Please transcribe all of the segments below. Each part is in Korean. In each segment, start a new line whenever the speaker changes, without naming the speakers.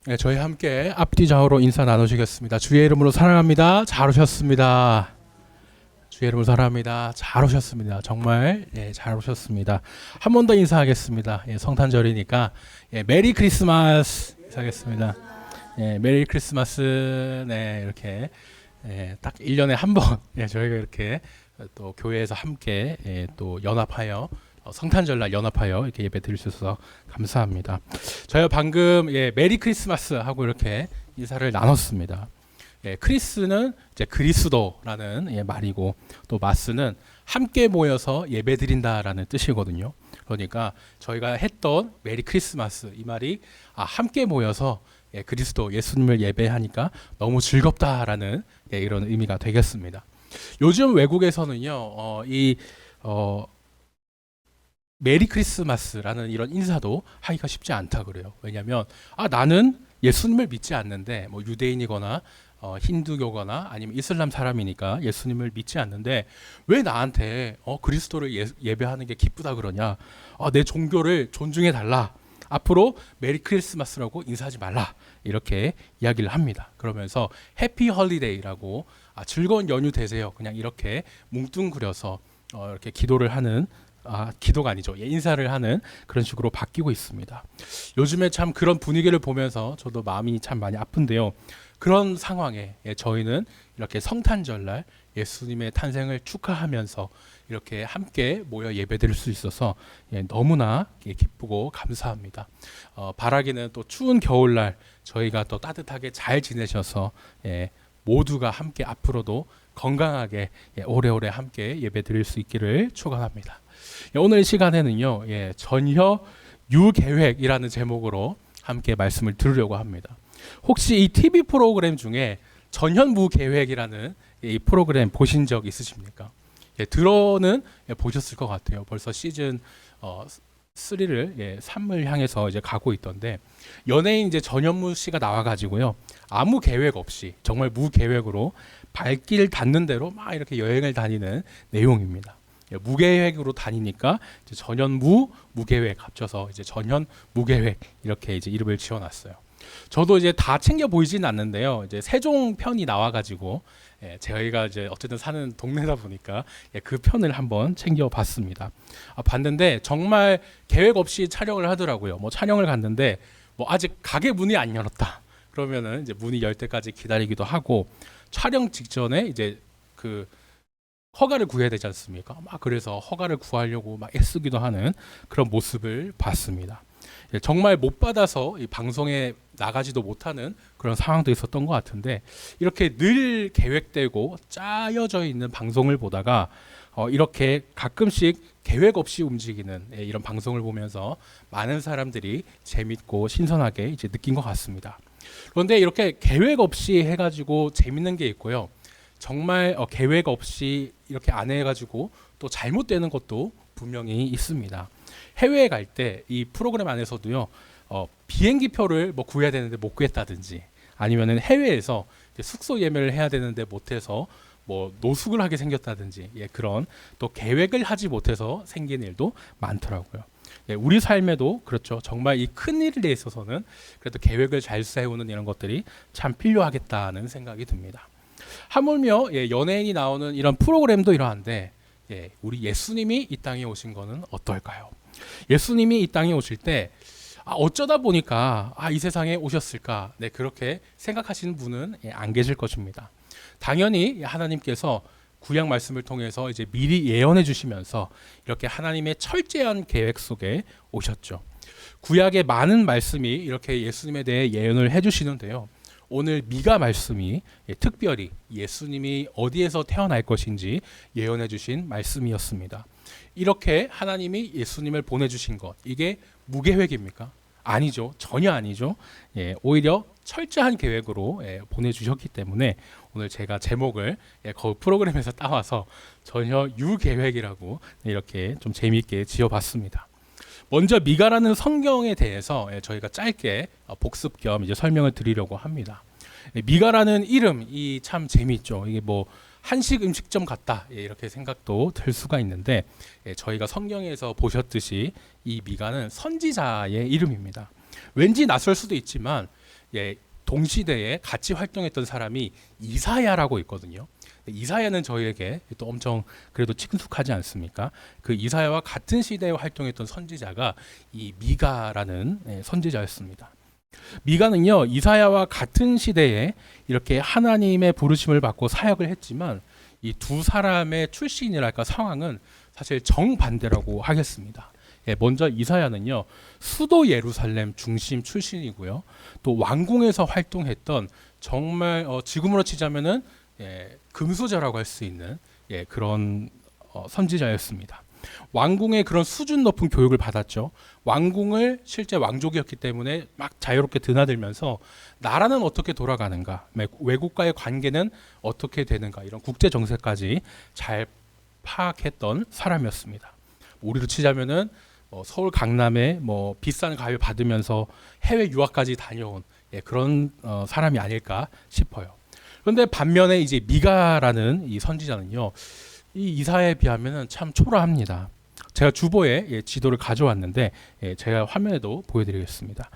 네, 저희 함께 앞뒤 좌우로 인사 나누시겠습니다. 주의 이름으로 사랑합니다. 잘 오셨습니다. 주의 이름으로 사랑합니다. 잘 오셨습니다. 정말 잘 오셨습니다. 한 번 더 인사하겠습니다. 성탄절이니까 메리 크리스마스 인사하겠습니다. 메리 크리스마스. 네, 이렇게 딱 1년에 한 번 저희가 이렇게 또 교회에서 함께 또 연합하여 성탄절날 연합하여 이렇게 예배 드릴 수 있어서 감사합니다. 저희가 방금 메리 크리스마스 하고 이렇게 인사를 나눴습니다. 크리스는 이제 그리스도라는 말이고, 또 마스는 함께 모여서 예배 드린다라는 뜻이거든요. 그러니까 저희가 했던 메리 크리스마스 이 말이 함께 모여서 그리스도 예수님을 예배하니까 너무 즐겁다라는 이런 의미가 되겠습니다. 요즘 외국에서는요, 메리 크리스마스라는 이런 인사도 하기가 쉽지 않다 그래요. 왜냐하면 나는 예수님을 믿지 않는데, 뭐 유대인이거나 힌두교거나 아니면 이슬람 사람이니까 예수님을 믿지 않는데 왜 나한테 그리스도를 예배하는 게 기쁘다 그러냐? 내 종교를 존중해 달라. 앞으로 메리 크리스마스라고 인사하지 말라. 이렇게 이야기를 합니다. 그러면서 해피 홀리데이라고 즐거운 연휴 되세요. 그냥 이렇게 뭉뚱그려서 이렇게 기도를 하는, 기도가 아니죠. 인사를 하는 그런 식으로 바뀌고 있습니다. 요즘에 참 그런 분위기를 보면서 저도 마음이 참 많이 아픈데요. 그런 상황에 저희는 이렇게 성탄절날 예수님의 탄생을 축하하면서 이렇게 함께 모여 예배드릴 수 있어서 너무나 기쁘고 감사합니다. 바라기는 또 추운 겨울날 저희가 또 따뜻하게 잘 지내셔서 모두가 함께 앞으로도 건강하게 오래오래 함께 예배드릴 수 있기를 축원합니다. 오늘 시간에는요, 전혀 유계획이라는 제목으로 함께 말씀을 들으려고 합니다. 혹시 이 TV 프로그램 중에 전현무계획이라는 이 프로그램 보신 적 있으십니까? 들어는 보셨을 것 같아요. 벌써 시즌 3를 3을 향해서 이제 가고 있던데, 연예인 이제 전현무 씨가 나와가지고요, 아무 계획 없이 정말 무계획으로 발길 닿는 대로 막 이렇게 여행을 다니는 내용입니다. 무계획으로 다니니까 이제 전현무 무계획 합쳐서 이제 전현무계획 이렇게 이제 이름을 지어놨어요. 저도 이제 다 챙겨 보이진 않는데요. 이제 세종 편이 나와가지고 저희가 이제 어쨌든 사는 동네다 보니까 그 편을 한번 챙겨봤습니다. 봤는데 정말 계획 없이 촬영을 하더라고요. 뭐 촬영을 갔는데 뭐 아직 가게 문이 안 열었다. 그러면은 이제 문이 열 때까지 기다리기도 하고, 촬영 직전에 이제 그 허가를 구해야 되지 않습니까? 막 그래서 허가를 구하려고 막 애쓰기도 하는 그런 모습을 봤습니다. 정말 못 받아서 이 방송에 나가지도 못하는 그런 상황도 있었던 것 같은데, 이렇게 늘 계획되고 짜여져 있는 방송을 보다가 이렇게 가끔씩 계획 없이 움직이는 이런 방송을 보면서 많은 사람들이 재밌고 신선하게 이제 느낀 것 같습니다. 그런데 이렇게 계획 없이 해가지고 재밌는 게 있고요, 정말 계획 없이 이렇게 안 해가지고 또 잘못되는 것도 분명히 있습니다. 해외에 갈 때 이 프로그램 안에서도요, 비행기 표를 뭐 구해야 되는데 못 구했다든지, 아니면은 해외에서 숙소 예매를 해야 되는데 못해서 뭐 노숙을 하게 생겼다든지, 그런 또 계획을 하지 못해서 생긴 일도 많더라고요. 우리 삶에도 그렇죠. 정말 이 큰 일에 있어서는 그래도 계획을 잘 세우는 이런 것들이 참 필요하겠다는 생각이 듭니다. 하물며 연예인이 나오는 이런 프로그램도 이러한데, 우리 예수님이 이 땅에 오신 거는 어떨까요? 예수님이 이 땅에 오실 때 어쩌다 보니까 이 세상에 오셨을까? 그렇게 생각하시는 분은 안 계실 것입니다. 당연히 하나님께서 구약 말씀을 통해서 이제 미리 예언해 주시면서 이렇게 하나님의 철저한 계획 속에 오셨죠. 구약의 많은 말씀이 이렇게 예수님에 대해 예언을 해 주시는데요, 오늘 미가 말씀이 특별히 예수님이 어디에서 태어날 것인지 예언해 주신 말씀이었습니다. 이렇게 하나님이 예수님을 보내주신 것, 이게 무계획입니까? 아니죠. 전혀 아니죠. 오히려 철저한 계획으로 보내주셨기 때문에 오늘 제가 제목을 그 프로그램에서 따와서 전혀 유계획이라고 이렇게 좀 재미있게 지어봤습니다. 먼저 미가라는 성경에 대해서 저희가 짧게 복습 겸 이제 설명을 드리려고 합니다. 미가라는 이름이 참 재미있죠. 이게 뭐 한식 음식점 같다, 이렇게 생각도 들 수가 있는데, 저희가 성경에서 보셨듯이 이 미가는 선지자의 이름입니다. 왠지 낯설 수도 있지만 예, 동시대에 같이 활동했던 사람이 이사야라고 있거든요. 이사야는 저희에게 또 엄청 그래도 친숙하지 않습니까? 그 이사야와 같은 시대에 활동했던 선지자가 이 미가라는 선지자였습니다. 미가는요, 이사야와 같은 시대에 이렇게 하나님의 부르심을 받고 사역을 했지만 이 두 사람의 출신이랄까 상황은 사실 정반대라고 하겠습니다. 예, 먼저 이사야는요, 수도 예루살렘 중심 출신이고요, 또 왕궁에서 활동했던 정말 지금으로 치자면은 금수저라고 할 수 있는 그런 선지자였습니다. 왕궁의 그런 수준 높은 교육을 받았죠. 왕궁을 실제 왕족이었기 때문에 막 자유롭게 드나들면서 나라는 어떻게 돌아가는가, 외국과의 관계는 어떻게 되는가, 이런 국제 정세까지 잘 파악했던 사람이었습니다. 우리로 치자면은 서울 강남에 비싼 가을 받으면서 해외 유학까지 다녀온 그런 사람이 아닐까 싶어요. 그런데 반면에 이제 미가라는 이 선지자는요, 이 이사야에 비하면은 참 초라합니다. 제가 주보에 지도를 가져왔는데 제가 화면에도 보여드리겠습니다.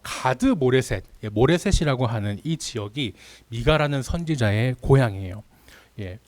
가드 모레셋, 모레셋이라고 하는 이 지역이 미가라는 선지자의 고향이에요.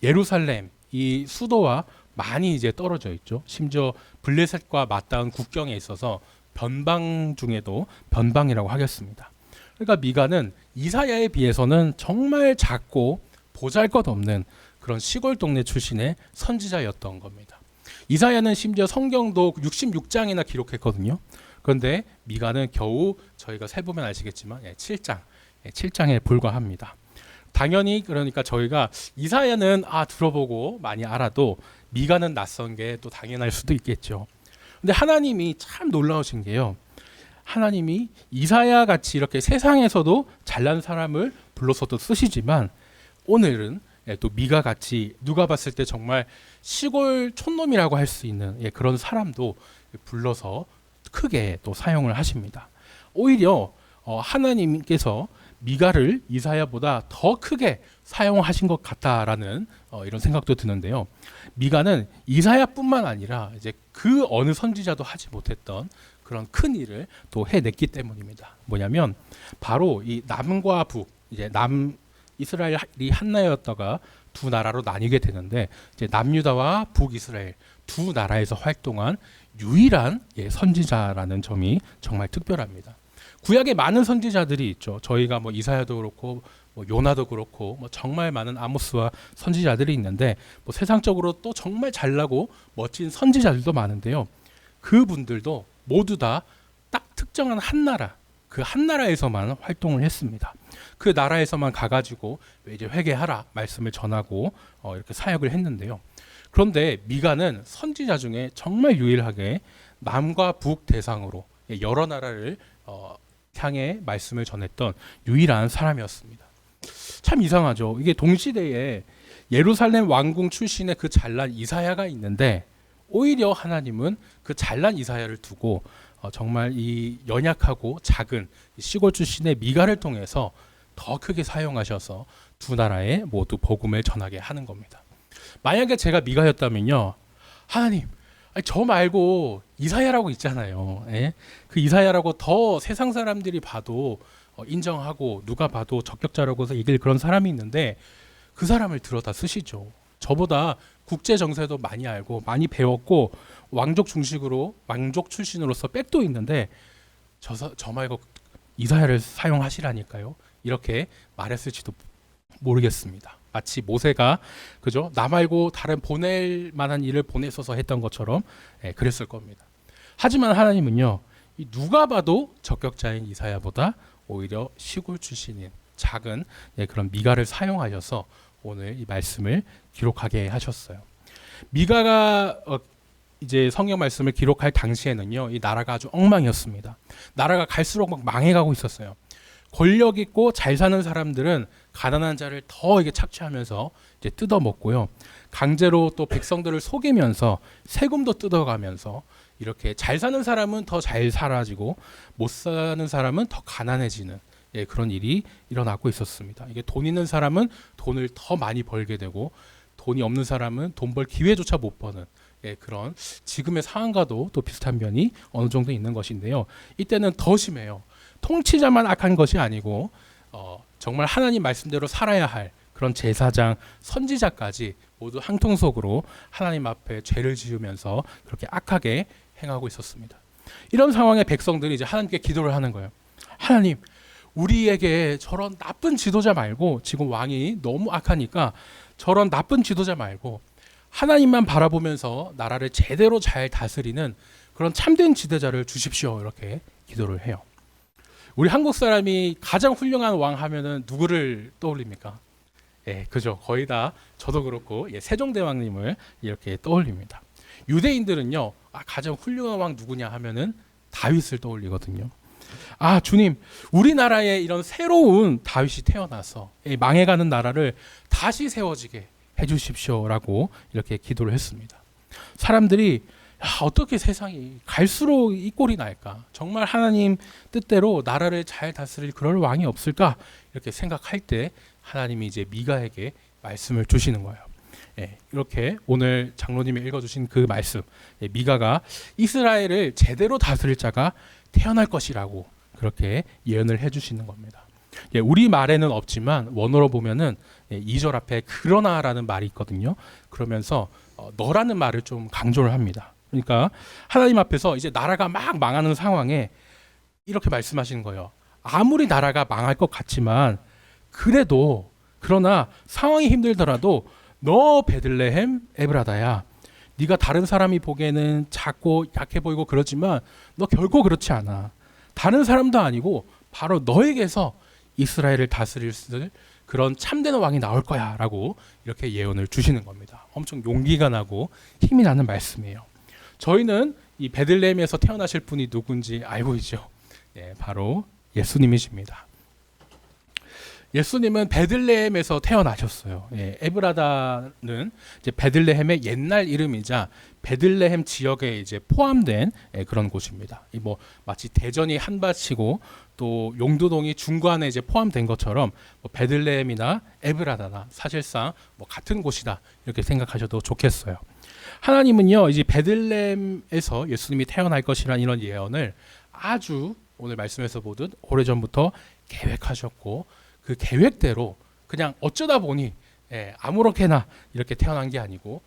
예루살렘 이 수도와 많이 이제 떨어져 있죠. 심지어 블레셋과 맞닿은 국경에 있어서 변방 중에도 변방이라고 하겠습니다. 그러니까 미가는 이사야에 비해서는 정말 작고 보잘것없는 그런 시골 동네 출신의 선지자였던 겁니다. 이사야는 심지어 성경도 66장이나 기록했거든요. 그런데 미가는 겨우 저희가 세보면 아시겠지만 7장에 불과합니다. 당연히 그러니까 저희가 이사야는 들어보고 많이 알아도 미가는 낯선 게 또 당연할 수도 있겠죠. 근데 하나님이 참 놀라우신 게요, 하나님이 이사야 같이 이렇게 세상에서도 잘난 사람을 불러서도 쓰시지만 오늘은 또 미가 같이 누가 봤을 때 정말 시골 촌놈이라고 할 수 있는 그런 사람도 불러서 크게 또 사용을 하십니다. 오히려 하나님께서 미가를 이사야보다 더 크게 사용하신 것 같다라는 이런 생각도 드는데요. 미가는 이사야뿐만 아니라 이제 그 어느 선지자도 하지 못했던 그런 큰 일을 또 해냈기 때문입니다. 뭐냐면 바로 이 남과 북, 이제 남 이스라엘이 한나라였다가 두 나라로 나뉘게 되는데 이제 남유다와 북이스라엘 두 나라에서 활동한 유일한 선지자라는 점이 정말 특별합니다. 구약에 많은 선지자들이 있죠. 저희가 이사야도 그렇고 요나도 그렇고 정말 많은 아모스와 선지자들이 있는데 세상적으로 또 정말 잘나고 멋진 선지자들도 많은데요. 그분들도 모두 다 딱 특정한 한 나라, 그 한 나라에서만 활동을 했습니다. 그 나라에서만 가가지고 이제 회개하라 말씀을 전하고 이렇게 사역을 했는데요. 그런데 미가는 선지자 중에 정말 유일하게 남과 북 대상으로 여러 나라를 향해 말씀을 전했던 유일한 사람이었습니다. 참 이상하죠. 이게 동시대에 예루살렘 왕궁 출신의 그 잘난 이사야가 있는데 오히려 하나님은 그 잘난 이사야를 두고 정말 이 연약하고 작은 시골 출신의 미가를 통해서 더 크게 사용하셔서 두 나라에 모두 복음을 전하게 하는 겁니다. 만약에 제가 미가였다면요, 하나님, 저 말고 이사야라고 있잖아요. 그 이사야라고 더 세상 사람들이 봐도 인정하고 누가 봐도 적격자라고 해서 이길 그런 사람이 있는데 그 사람을 들어다 쓰시죠. 저보다 국제 정세도 많이 알고 많이 배웠고 왕족 중식으로 왕족 출신으로서 백도 있는데 저 말고 이사야를 사용하시라니까요. 이렇게 말했을지도 모르겠습니다. 마치 모세가 그죠? 나 말고 다른 보낼 만한 일을 보내서서 했던 것처럼 그랬을 겁니다. 하지만 하나님은요, 누가 봐도 적격자인 이사야보다 오히려 시골 출신인 작은 그런 미가를 사용하셔서 오늘 이 말씀을 기록하게 하셨어요. 미가가 이제 성경 말씀을 기록할 당시에는요, 이 나라가 아주 엉망이었습니다. 나라가 갈수록 막 망해가고 있었어요. 권력 있고 잘 사는 사람들은 가난한 자를 더 이게 착취하면서 이제 뜯어먹고요. 강제로 또 백성들을 속이면서 세금도 뜯어가면서 이렇게 잘 사는 사람은 더 잘 살아지고 못 사는 사람은 더 가난해지는 그런 일이 일어나고 있었습니다. 이게 돈 있는 사람은 돈을 더 많이 벌게 되고 돈이 없는 사람은 돈 벌 기회조차 못 버는 그런 지금의 상황과도 또 비슷한 면이 어느 정도 있는 것인데요. 이때는 더 심해요. 통치자만 악한 것이 아니고 정말 하나님 말씀대로 살아야 할 그런 제사장, 선지자까지 모두 한통속으로 하나님 앞에 죄를 지으면서 그렇게 악하게 행하고 있었습니다. 이런 상황에 백성들이 이제 하나님께 기도를 하는 거예요. 하나님, 우리에게 저런 나쁜 지도자 말고, 지금 왕이 너무 악하니까 저런 나쁜 지도자 말고 하나님만 바라보면서 나라를 제대로 잘 다스리는 그런 참된 지도자를 주십시오. 이렇게 기도를 해요. 우리 한국 사람이 가장 훌륭한 왕 하면은 누구를 떠올립니까? 예, 그죠. 거의 다 저도 그렇고 세종대왕님을 이렇게 떠올립니다. 유대인들은요, 가장 훌륭한 왕 누구냐 하면은 다윗을 떠올리거든요. 주님, 우리나라에 이런 새로운 다윗이 태어나서 망해가는 나라를 다시 세워지게 해주십시오라고 이렇게 기도를 했습니다. 사람들이 어떻게 세상이 갈수록 이 꼴이 날까? 정말 하나님 뜻대로 나라를 잘 다스릴 그럴 왕이 없을까? 이렇게 생각할 때 하나님이 이제 미가에게 말씀을 주시는 거예요. 이렇게 오늘 장로님이 읽어주신 그 말씀, 미가가 이스라엘을 제대로 다스릴 자가 태어날 것이라고 그렇게 예언을 해주시는 겁니다. 우리 말에는 없지만 원어로 보면은 2절 앞에 그러나라는 말이 있거든요. 그러면서 너라는 말을 좀 강조를 합니다. 그러니까 하나님 앞에서 이제 나라가 막 망하는 상황에 이렇게 말씀하시는 거예요. 아무리 나라가 망할 것 같지만 그러나 상황이 힘들더라도 너 베들레헴 에브라다야, 네가 다른 사람이 보기에는 작고 약해 보이고 그러지만 너 결코 그렇지 않아. 다른 사람도 아니고 바로 너에게서 이스라엘을 다스릴 그런 참된 왕이 나올 거야 라고 이렇게 예언을 주시는 겁니다. 엄청 용기가 나고 힘이 나는 말씀이에요. 저희는 이 베들레헴에서 태어나실 분이 누군지 알고 있죠. 바로 예수님이십니다. 예수님은 베들레헴에서 태어나셨어요. 에브라다는 이제 베들레헴의 옛날 이름이자 베들레헴 지역에 이제 포함된 그런 곳입니다. 뭐 마치 대전이 한밭이고 또 용두동이 중간에 이제 포함된 것처럼 베들레헴이나 에브라다나 사실상 같은 곳이다 이렇게 생각하셔도 좋겠어요. 하나님은요, 이제 베들레헴에서 예수님이 태어날 것이라는 이런 예언을 아주 오늘 말씀에서 보듯 오래전부터 계획하셨고, 그 계획대로 그냥 어쩌다 보니 아무렇게나 이렇게 태어난 게 아니고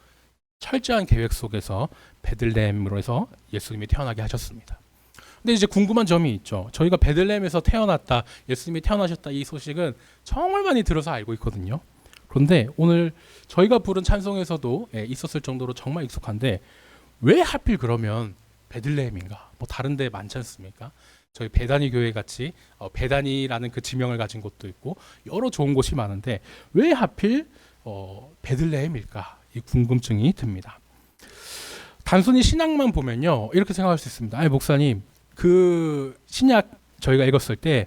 철저한 계획 속에서 베들레헴으로 해서 예수님이 태어나게 하셨습니다. 근데 이제 궁금한 점이 있죠. 저희가 베들레헴에서 태어났다, 예수님이 태어나셨다 이 소식은 정말 많이 들어서 알고 있거든요. 그런데 오늘 저희가 부른 찬송에서도 있었을 정도로 정말 익숙한데 왜 하필 그러면 베들레헴인가? 다른 데 많지 않습니까? 저희 베다니 교회 같이 베다니라는 그 지명을 가진 곳도 있고 여러 좋은 곳이 많은데 왜 하필 베들레헴일까? 이 궁금증이 듭니다. 단순히 신약만 보면요, 이렇게 생각할 수 있습니다. 아니 목사님, 그 신약 저희가 읽었을 때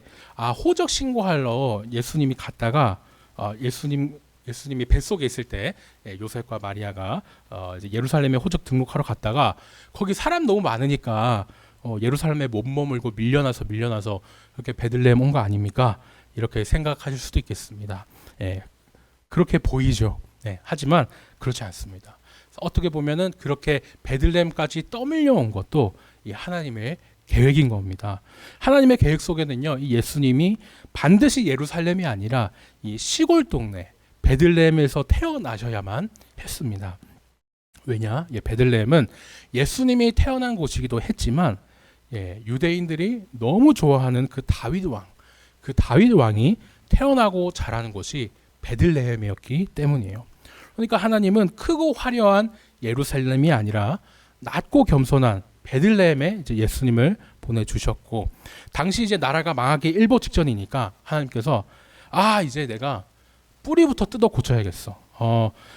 호적 신고하러 예수님이 갔다가 예수님이 뱃속에 있을 때 요셉과 마리아가 이제 예루살렘에 호적 등록하러 갔다가 거기 사람 너무 많으니까 예루살렘에 못 머물고 밀려나서 그렇게 베들레헴 온 거 아닙니까? 이렇게 생각하실 수도 있겠습니다. 그렇게 보이죠. 하지만 그렇지 않습니다. 어떻게 보면은 그렇게 베들레헴까지 떠밀려 온 것도 이 하나님의 계획인 겁니다. 하나님의 계획 속에는요, 이 예수님이 반드시 예루살렘이 아니라 이 시골 동네 베들레헴에서 태어나셔야만 했습니다. 왜냐? 베들레헴은 예수님이 태어난 곳이기도 했지만 유대인들이 너무 좋아하는 그 다윗 왕이 태어나고 자라는 곳이 베들레헴이었기 때문이에요. 그러니까 하나님은 크고 화려한 예루살렘이 아니라 낮고 겸손한 베들레헴에 이제 예수님을 보내주셨고, 당시 이제 나라가 망하기 일보 직전이니까 하나님께서 이제 내가 뿌리부터 뜯어 고쳐야겠어.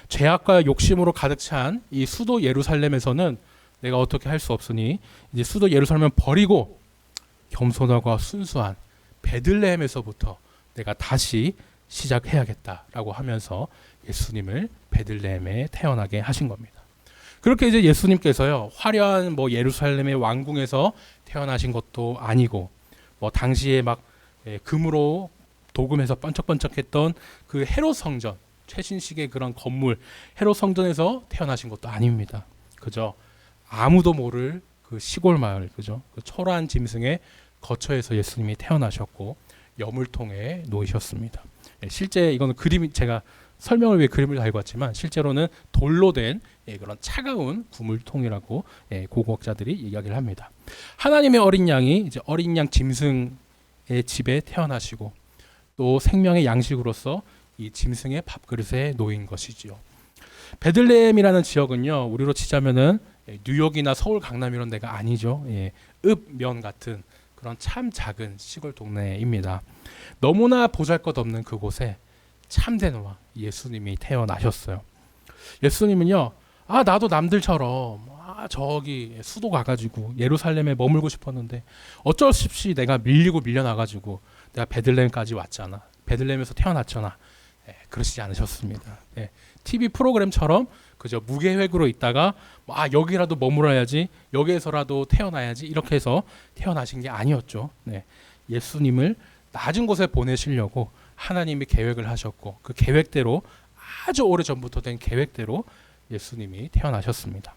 죄악과 욕심으로 가득 찬 이 수도 예루살렘에서는 내가 어떻게 할 수 없으니 이제 수도 예루살렘을 버리고 겸손하고 순수한 베들레헴에서부터 내가 다시 시작해야겠다라고 하면서 예수님을 베들레헴에 태어나게 하신 겁니다. 그렇게 이제 예수님께서요, 화려한 예루살렘의 왕궁에서 태어나신 것도 아니고 당시에 막 금으로 도금해서 번쩍번쩍했던 그 헤롯 성전, 최신식의 그런 건물 헤롯 성전에서 태어나신 것도 아닙니다. 그저 아무도 모를 그 시골 마을, 그죠? 그 초라한 짐승의 거처에서 예수님이 태어나셨고 여물통에 놓이셨습니다. 실제 이거는 그림이 제가 설명을 위해 그림을 달고 왔지만 실제로는 돌로 된 그런 차가운 구물통이라고 고고학자들이 이야기를 합니다. 하나님의 어린 양이 이제 어린 양 짐승의 집에 태어나시고 또 생명의 양식으로서 이 짐승의 밥그릇에 놓인 것이지요. 베들레헴이라는 지역은요, 우리로 치자면은 뉴욕이나 서울, 강남 이런 데가 아니죠. 읍면 같은 그런 참 작은 시골 동네입니다. 너무나 보잘것없는 그곳에 참된 왕 예수님이 태어나셨어요. 예수님은요, 나도 남들처럼 저기 수도 가가지고 예루살렘에 머물고 싶었는데 어쩔 수 없이 내가 밀려나가지고 내가 베들레헴까지 왔잖아. 베들레헴에서 태어났잖아. 그러시지 않으셨습니다. TV 프로그램처럼 그저 무계획으로 있다가 여기라도 머물어야지, 여기에서라도 태어나야지 이렇게 해서 태어나신 게 아니었죠. 예수님을 낮은 곳에 보내시려고 하나님이 계획을 하셨고 그 계획대로 아주 오래전부터 된 계획대로 예수님이 태어나셨습니다.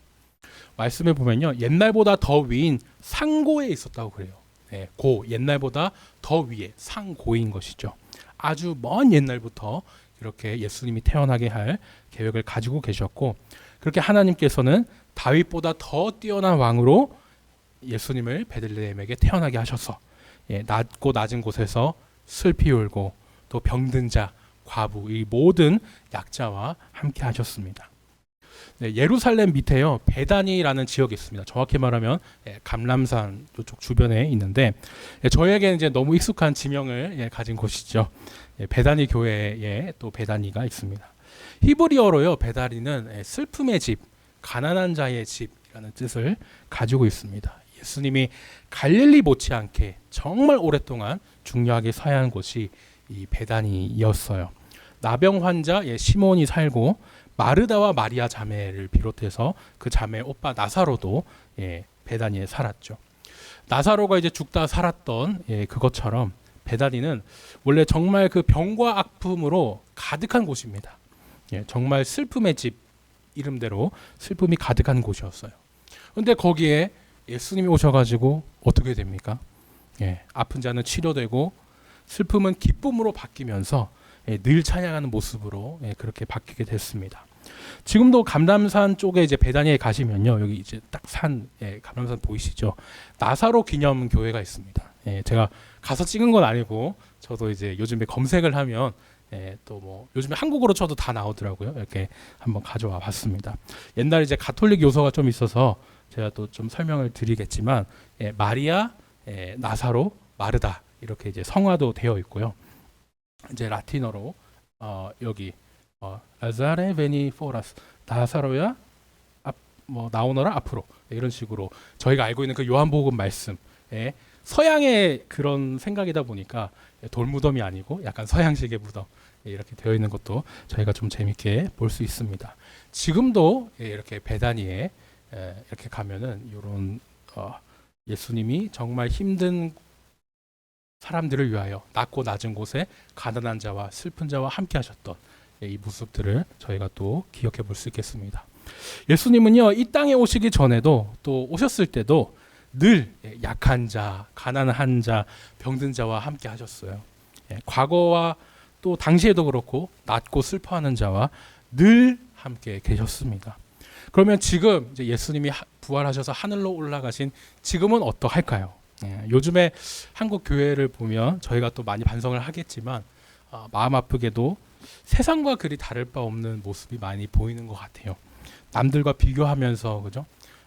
말씀에 보면요, 옛날보다 더 위인 상고에 있었다고 그래요. 옛날보다 더 위에 상고인 것이죠. 아주 먼 옛날부터 이렇게 예수님이 태어나게 할 계획을 가지고 계셨고, 그렇게 하나님께서는 다윗보다 더 뛰어난 왕으로 예수님을 베들레헴에게 태어나게 하셔서 낮고 낮은 곳에서 슬피 울고 또 병든 자, 과부, 이 모든 약자와 함께 하셨습니다. 예루살렘 밑에요, 베다니라는 지역이 있습니다. 정확히 말하면 감람산 이쪽 주변에 있는데 저에게는 이제 너무 익숙한 지명을 가진 곳이죠. 베다니 교회에 또 베다니가 있습니다. 히브리어로요, 베다니는 슬픔의 집, 가난한 자의 집이라는 뜻을 가지고 있습니다. 예수님이 갈릴리 못지않게 정말 오랫동안 중요하게 사역한 곳이 이 베다니였어요. 나병 환자 시몬이 살고 마르다와 마리아 자매를 비롯해서 그 자매 오빠 나사로도 베다니에 살았죠. 나사로가 이제 죽다 살았던 그것처럼 베다니는 원래 정말 그 병과 아픔으로 가득한 곳입니다. 정말 슬픔의 집 이름대로 슬픔이 가득한 곳이었어요. 그런데 거기에 예수님이 오셔가지고 어떻게 됩니까? 아픈 자는 치료되고 슬픔은 기쁨으로 바뀌면서 늘 찬양하는 모습으로 그렇게 바뀌게 됐습니다. 지금도 감람산 쪽에 이제 베다니에 가시면요, 여기 이제 딱 산 감람산 보이시죠? 나사로 기념 교회가 있습니다. 제가 가서 찍은 건 아니고 저도 이제 요즘에 검색을 하면 또 뭐 요즘에 한국어로 쳐도 다 나오더라고요. 이렇게 한번 가져와 봤습니다. 옛날에 이제 가톨릭 요소가 좀 있어서 제가 또 좀 설명을 드리겠지만 마리아, 나사로, 마르다 이렇게 이제 성화도 되어 있고요. 이제 라틴어로 여기 라자레 베니 포라스, 나사로야 나오너라 앞으로, 이런 식으로 저희가 알고 있는 그 요한복음 말씀, 서양의 그런 생각이다 보니까 돌무덤이 아니고 약간 서양식의 무덤 이렇게 되어 있는 것도 저희가 좀 재밌게 볼 수 있습니다. 지금도 이렇게 베다니에 이렇게 가면은 이런 예수님이 정말 힘든 사람들을 위하여 낮고 낮은 곳에 가난한 자와 슬픈 자와 함께 하셨던 이 모습들을 저희가 또 기억해 볼 수 있겠습니다. 예수님은요, 이 땅에 오시기 전에도 또 오셨을 때도 늘 약한 자, 가난한 자, 병든 자와 함께 하셨어요. 과거와 또 당시에도 그렇고 낮고 슬퍼하는 자와 늘 함께 계셨습니다. 그러면 지금 이제 예수님이 부활하셔서 하늘로 올라가신 지금은 어떠할까요? 요즘에 한국 교회를 보면 저희가 또 많이 반성을 하겠지만 마음 아프게도 세상과 그리 다를 바 없는 모습이 많이 보이는 것 같아요. 남들과 비교하면서, 그죠?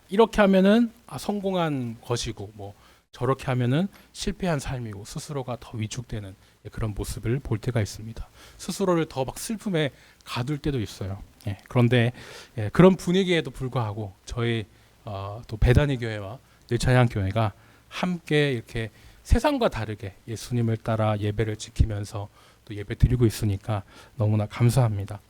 이렇게 하면은 성공한 것이고 뭐 저렇게 하면은 실패한 삶이고 스스로가 더 위축되는 그런 모습을 볼 때가 있습니다. 스스로를 더 막 슬픔에 가둘 때도 있어요. 그런데 그런 분위기에도 불구하고 저희 또 베다니 교회와 늘찬양 교회가 함께 이렇게 세상과 다르게 예수님을 따라 예배를 지키면서 또 예배 드리고 있으니까 너무나 감사합니다.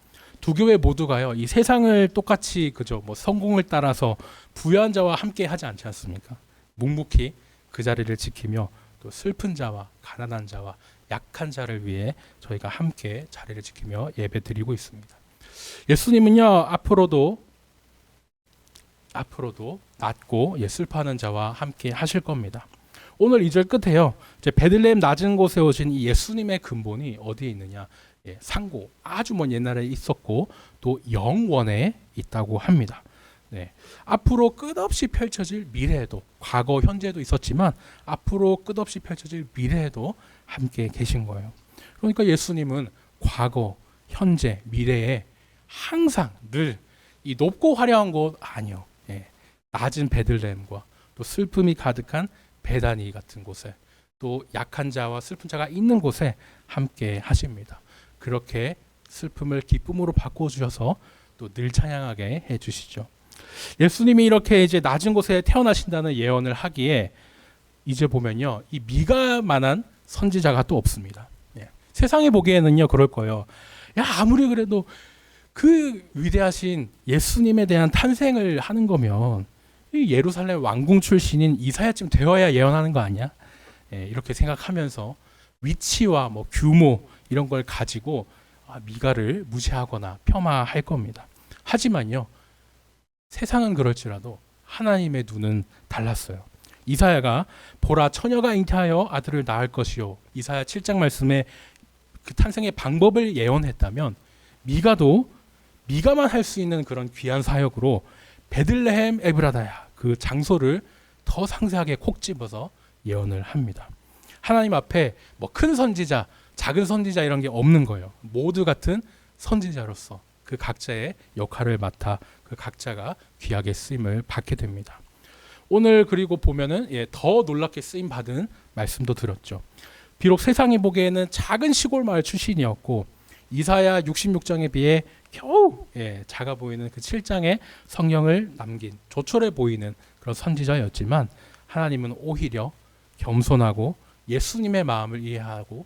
두 교회 모두가요, 이 세상을 똑같이 그저 뭐 성공을 따라서 부유한 자와 함께 하지 않지 않습니까? 묵묵히 그 자리를 지키며 또 슬픈 자와 가난한 자와 약한 자를 위해 저희가 함께 자리를 지키며 예배 드리고 있습니다. 예수님은요, 앞으로도 낮고 슬퍼하는 자와 함께 하실 겁니다. 오늘 2절 끝에요. 이제 베들레헴 낮은 곳에 오신 이 예수님의 근본이 어디에 있느냐? 예, 상고 아주 먼 옛날에 있었고 또 영원에 있다고 합니다. 네, 앞으로 끝없이 펼쳐질 미래에도 과거 현재도 있었지만 앞으로 끝없이 펼쳐질 미래에도 함께 계신 거예요. 그러니까 예수님은 과거, 현재, 미래에 항상 늘 이 높고 화려한 곳 아니요. 예, 낮은 베들레헴과 또 슬픔이 가득한 베다니 같은 곳에 또 약한 자와 슬픈 자가 있는 곳에 함께 하십니다. 그렇게 슬픔을 기쁨으로 바꿔 주셔서 또 늘 찬양하게 해 주시죠. 예수님이 이렇게 이제 낮은 곳에 태어나신다는 예언을 하기에 이제 보면요, 이 미가만한 선지자가 또 없습니다. 예. 세상이 보기에는요 그럴 거예요. 야, 아무리 그래도 그 위대하신 예수님에 대한 탄생을 하는 거면 이 예루살렘 왕궁 출신인 이사야쯤 되어야 예언하는 거 아니야? 예, 이렇게 생각하면서 위치와 뭐 규모 이런 걸 가지고 미가를 무시하거나 폄하할 겁니다. 하지만요, 세상은 그럴지라도 하나님의 눈은 달랐어요. 이사야가 보라 처녀가 잉태하여 아들을 낳을 것이요, 이사야 7장 말씀에 그 탄생의 방법을 예언했다면 미가만 할 수 있는 그런 귀한 사역으로 베들레헴 에브라다야 그 장소를 더 상세하게 콕 집어서 예언을 합니다. 하나님 앞에 뭐 큰 선지자, 작은 선지자 이런 게 없는 거예요. 모두 같은 선지자로서 그 각자의 역할을 맡아 그 각자가 귀하게 쓰임을 받게 됩니다. 오늘 그리고 보면은 더 놀랍게 쓰임 받은 말씀도 들었죠. 비록 세상이 보기에는 작은 시골 마을 출신이었고 이사야 66장에 비해 겨우 작아 보이는 그 7장의 성령을 남긴 조촐해 보이는 그런 선지자였지만 하나님은 오히려 겸손하고 예수님의 마음을 이해하고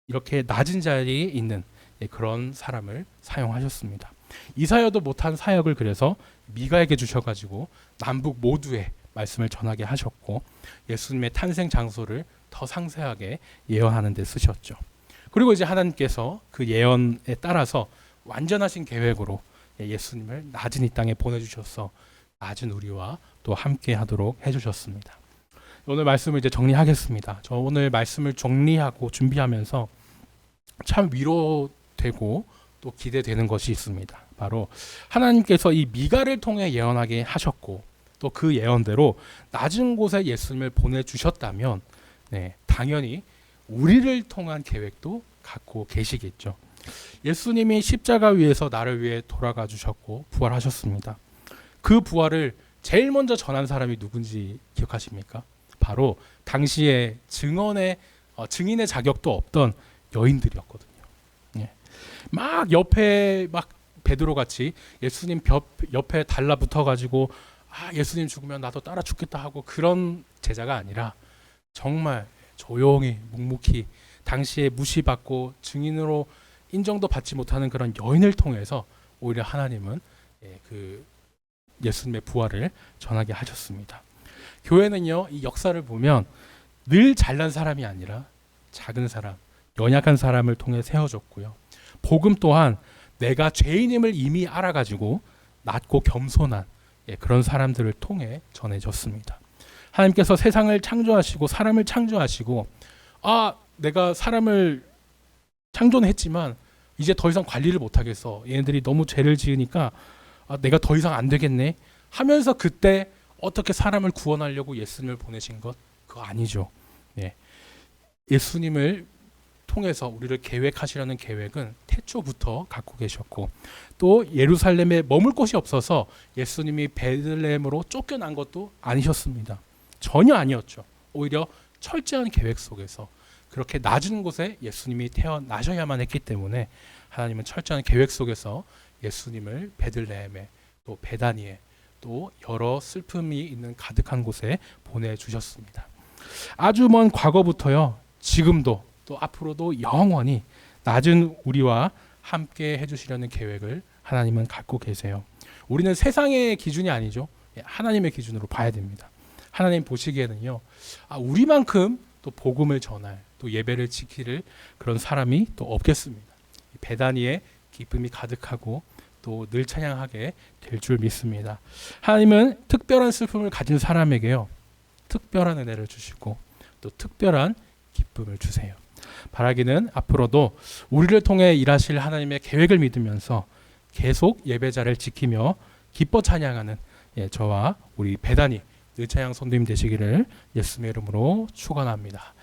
이렇게 낮은 자리에 있는 그런 사람을 사용하셨습니다. 이사야도 못한 사역을 그래서 미가에게 주셔가지고 남북 모두의 말씀을 전하게 하셨고 예수님의 탄생 장소를 더 상세하게 예언하는 데 쓰셨죠. 그리고 이제 하나님께서 그 예언에 따라서 완전하신 계획으로 예수님을 낮은 이 땅에 보내주셔서 낮은 우리와 또 함께 하도록 해주셨습니다. 오늘 말씀을 이제 정리하겠습니다. 저 오늘 말씀을 정리하고 준비하면서 참 위로되고 또 기대되는 것이 있습니다. 바로 하나님께서 이 미가를 통해 예언하게 하셨고 또 그 예언대로 낮은 곳에 예수님을 보내주셨다면 당연히 우리를 통한 계획도 갖고 계시겠죠. 예수님이 십자가 위에서 나를 위해 돌아가 주셨고 부활하셨습니다. 그 부활을 제일 먼저 전한 사람이 누군지 기억하십니까? 바로 당시에 증인의 자격도 없던 여인들이었거든요. 막 옆에 막 베드로 같이 예수님 옆에 달라붙어 가지고 예수님 죽으면 나도 따라 죽겠다 하고 그런 제자가 아니라 정말 조용히 묵묵히 당시에 무시받고 증인으로 인정도 받지 못하는 그런 여인을 통해서 오히려 하나님은 그 예수님의 부활을 전하게 하셨습니다. 교회는요, 이 역사를 보면 늘 잘난 사람이 아니라 작은 사람, 연약한 사람을 통해 세워졌고요. 복음 또한 내가 죄인임을 이미 알아가지고 낮고 겸손한 그런 사람들을 통해 전해졌습니다. 하나님께서 세상을 창조하시고 사람을 창조하시고 내가 사람을 창조는 했지만 이제 더 이상 관리를 못하겠어. 얘네들이 너무 죄를 지으니까 내가 더 이상 안 되겠네 하면서 그때 어떻게 사람을 구원하려고 예수님을 보내신 것? 그거 아니죠. 예수님을 통해서 우리를 계획하시려는 계획은 태초부터 갖고 계셨고 또 예루살렘에 머물 곳이 없어서 예수님이 베들레헴으로 쫓겨난 것도 아니셨습니다. 전혀 아니었죠. 오히려 철저한 계획 속에서 그렇게 낮은 곳에 예수님이 태어나셔야만 했기 때문에 하나님은 철저한 계획 속에서 예수님을 베들레헴에 또 베다니에 또 여러 슬픔이 있는 가득한 곳에 보내주셨습니다. 아주 먼 과거부터요, 지금도 또 앞으로도 영원히 낮은 우리와 함께 해주시려는 계획을 하나님은 갖고 계세요. 우리는 세상의 기준이 아니죠. 하나님의 기준으로 봐야 됩니다. 하나님 보시기에는요, 우리만큼 또 복음을 전할 또 예배를 지킬 그런 사람이 또 없겠습니다. 베다니에 기쁨이 가득하고 또 늘 찬양하게 될 줄 믿습니다. 하나님은 특별한 슬픔을 가진 사람에게요, 특별한 은혜를 주시고 또 특별한 기쁨을 주세요. 바라기는 앞으로도 우리를 통해 일하실 하나님의 계획을 믿으면서 계속 예배자를 지키며 기뻐 찬양하는 저와 우리 배단이 느차양 선도님 되시기를 예수님의 이름으로 축원합니다.